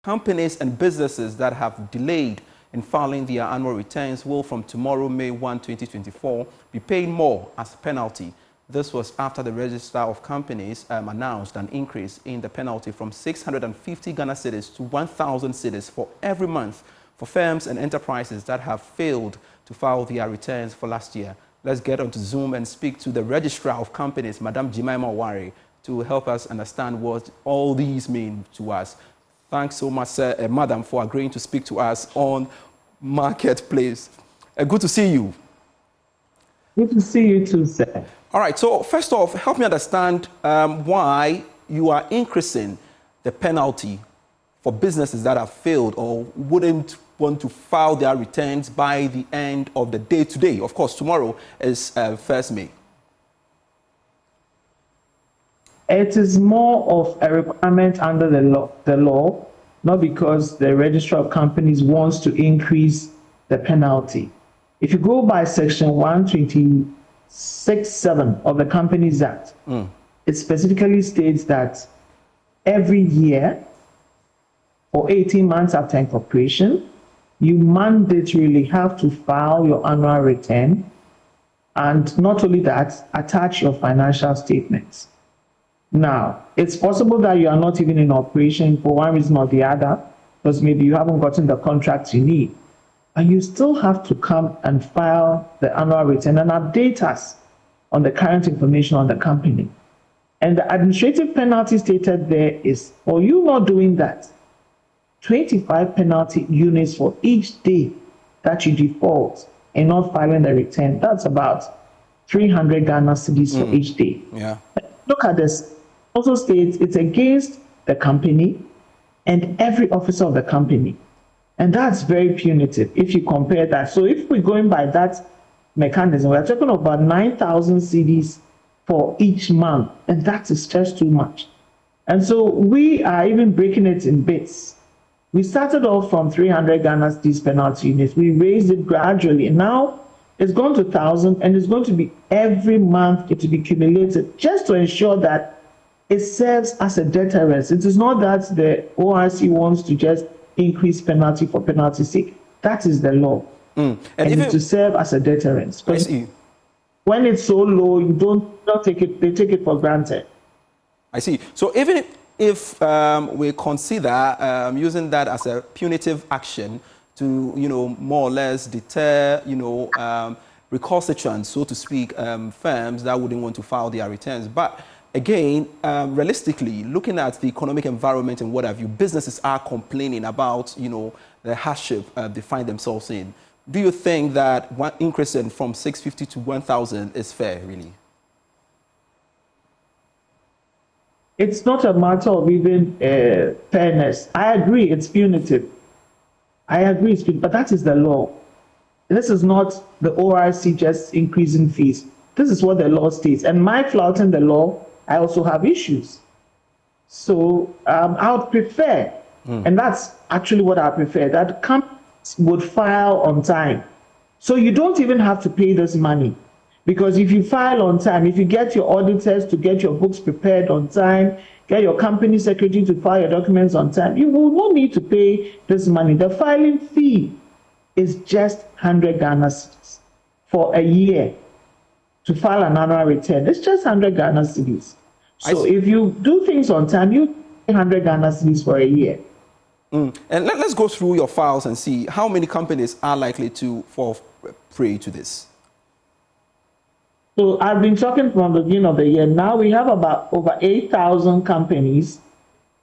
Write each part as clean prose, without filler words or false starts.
Companies and businesses that have delayed in filing their annual returns will from tomorrow, May 1, 2024, be paying more as a penalty. This was after the Registrar of Companies announced an increase in the penalty from 650 Ghana cedis to 1,000 cedis for every month for firms and enterprises that have failed to file their returns for last year. Let's get onto Zoom and speak to the Registrar of Companies, Madam Jemima Oware, to help us understand what all these mean to us. Thanks so much, Madam, for agreeing to speak to us on Marketplace. Good to see you. Good to see you too, sir. All right, so first off, help me understand why you are increasing the penalty for businesses that have failed or wouldn't want to file their returns by the end of the day today. Of course, tomorrow is 1st May. It is more of a requirement under the law, not because the Registrar of Companies wants to increase the penalty. If you go by Section 126(7) of the Companies Act, it specifically states that every year for 18 months after incorporation, you mandatorily have to file your annual return, and not only that, attach your financial statements. Now, it's possible that you are not even in operation for one reason or the other, because maybe you haven't gotten the contracts you need, and you still have to come and file the annual return and update us on the current information on the company. And the administrative penalty stated there is, for you not doing that, 25 penalty units for each day that you default and not filing the return. That's about 300 Ghana cedis for each day. Yeah. Look at this. Also states it's against the company and every officer of the company. And that's very punitive if you compare that. So if we're going by that mechanism, we're talking about 9,000 cedis for each month. And that is just too much. And so we are even breaking it in bits. We started off from 300 Ghana cedis penalty units. We raised it gradually. And now it's gone to 1,000, and it's going to be every month it will be accumulated just to ensure that it serves as a deterrence. It is not that the ORC wants to just increase penalty for penalty's sake. That is the law. And it's to serve as a deterrence. When it's so low, you don't take it, they take it for granted. I see. So even if we consider using that as a punitive action to, more or less deter, recalcitrant, so to speak, firms that wouldn't want to file their returns. But again, realistically, looking at the economic environment and what have you, businesses are complaining about, the hardship they find themselves in. Do you think that one increase from 650 to 1,000 is fair, really? It's not a matter of even fairness. I agree, it's punitive. I agree, but that is the law. This is not the ORC just increasing fees. This is what the law states. And my flouting the law, I also have issues. So I would prefer, and that's actually what I prefer, that companies would file on time. So you don't even have to pay this money. Because if you file on time, if you get your auditors to get your books prepared on time, get your company secretary to file your documents on time, you will not need to pay this money. The filing fee is just 100 Ghana cedis for a year to file an annual return. It's just 100 Ghana cedis. So if you do things on time, you pay 100 Ghana cedis for a year. And let's go through your files and see how many companies are likely to fall prey to this. So I've been talking from the beginning of the year. Now we have about over 8,000 companies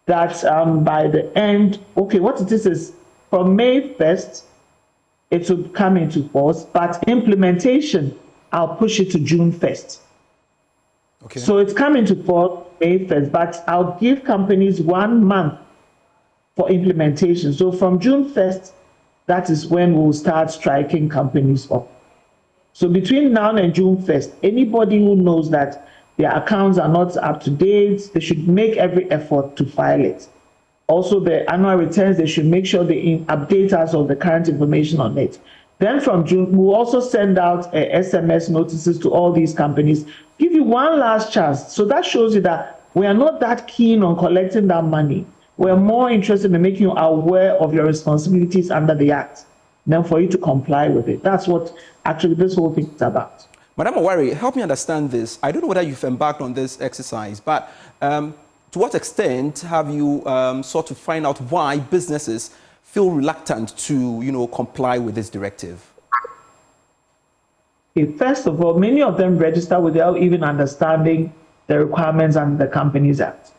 that by the end, what it is from May 1st, it will come into force, but implementation, I'll push it to June 1st. Okay. So it's coming to force May 1st, but I'll give companies 1 month for implementation. So from June 1st, that is when we'll start striking companies up. So between now and June 1st, anybody who knows that their accounts are not up to date, they should make every effort to file it. Also, the annual returns, they should make sure they update us of the current information on it. Then from June, we'll also send out SMS notices to all these companies, give you one last chance. So that shows you that we are not that keen on collecting that money. We're more interested in making you aware of your responsibilities under the Act than for you to comply with it. That's what actually this whole thing is about. Madam Owari, help me understand this. I don't know whether you've embarked on this exercise, but to what extent have you sought to find out why businesses feel reluctant to, comply with this directive? Okay, first of all, many of them register without even understanding the requirements under the Companies Act.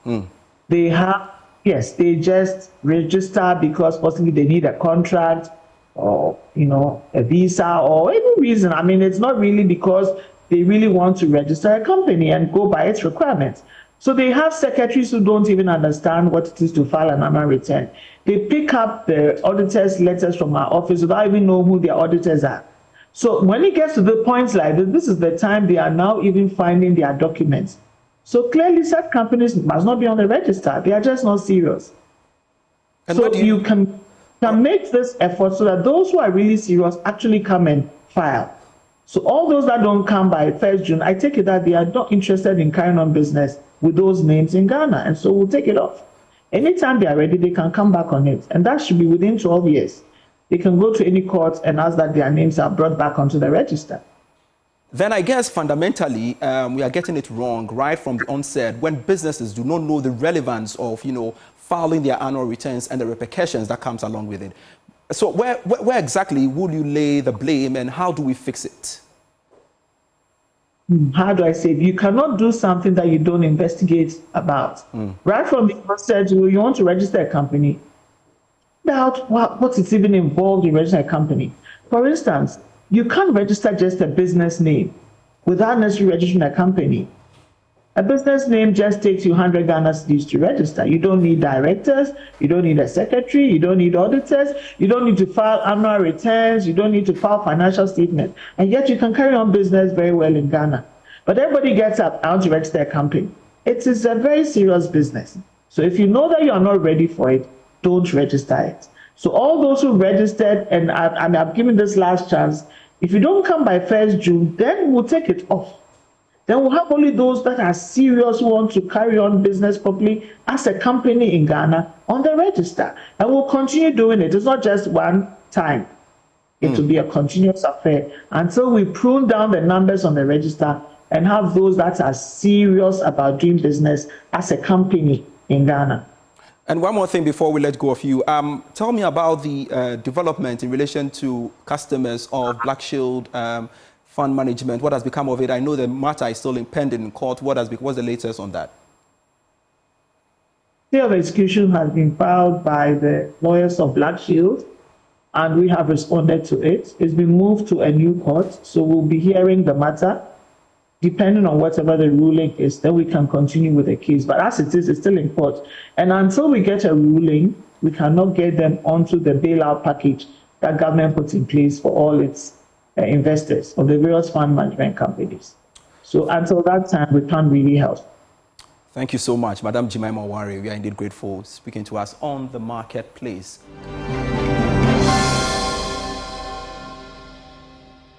They just register because possibly they need a contract or, a visa or any reason. I mean, it's not really because they really want to register a company and go by its requirements. So they have secretaries who don't even understand what it is to file an annual return. They pick up the auditor's letters from our office without even knowing who their auditors are. So when it gets to the points like this is the time they are now even finding their documents. So clearly, such companies must not be on the register. They are just not serious. And so you can make this effort so that those who are really serious actually come and file. So all those that don't come by 1st June, I take it that they are not interested in carrying on business with those names in Ghana. And so we'll take it off. Anytime they are ready, they can come back on it. And that should be within 12 years. They can go to any court and ask that their names are brought back onto the register. Then I guess fundamentally, we are getting it wrong right from the onset when businesses do not know the relevance of, filing their annual returns and the repercussions that comes along with it. So where exactly would you lay the blame and how do we fix it? How do I say it? You cannot do something that you don't investigate about. Right from the onset, you want to register a company, about what is even involved in registering a company. For instance, you can't register just a business name without necessarily registering a company. A business name just takes you 100 Ghana cedis to register. You don't need directors, you don't need a secretary, you don't need auditors, you don't need to file annual returns, you don't need to file financial statements, and yet you can carry on business very well in Ghana. But everybody gets up, I want to register a company. It is a very serious business. So if you know that you are not ready for it, don't register it. So all those who registered, and I've given this last chance, if you don't come by 1st June, then we'll take it off. Then we'll have only those that are serious who want to carry on business properly as a company in Ghana on the register. And we'll continue doing it. It's not just one time. It will be a continuous affair until we prune down the numbers on the register and have those that are serious about doing business as a company in Ghana. And one more thing before we let go of you. Tell me about the development in relation to customers of Black Shield Fund Management. What has become of it? I know the matter is still pending in court. What's the latest on that? Stay of execution has been filed by the lawyers of Black Shield, and we have responded to it. It's been moved to a new court, so we'll be hearing the matter. Depending on whatever the ruling is, then we can continue with the case. But as it is, it's still in court. And until we get a ruling, we cannot get them onto the bailout package that government puts in place for all its investors of the various fund management companies. So until that time, we can't really help. Thank you so much, Madam Jemima Owari. We are indeed grateful speaking to us on the marketplace.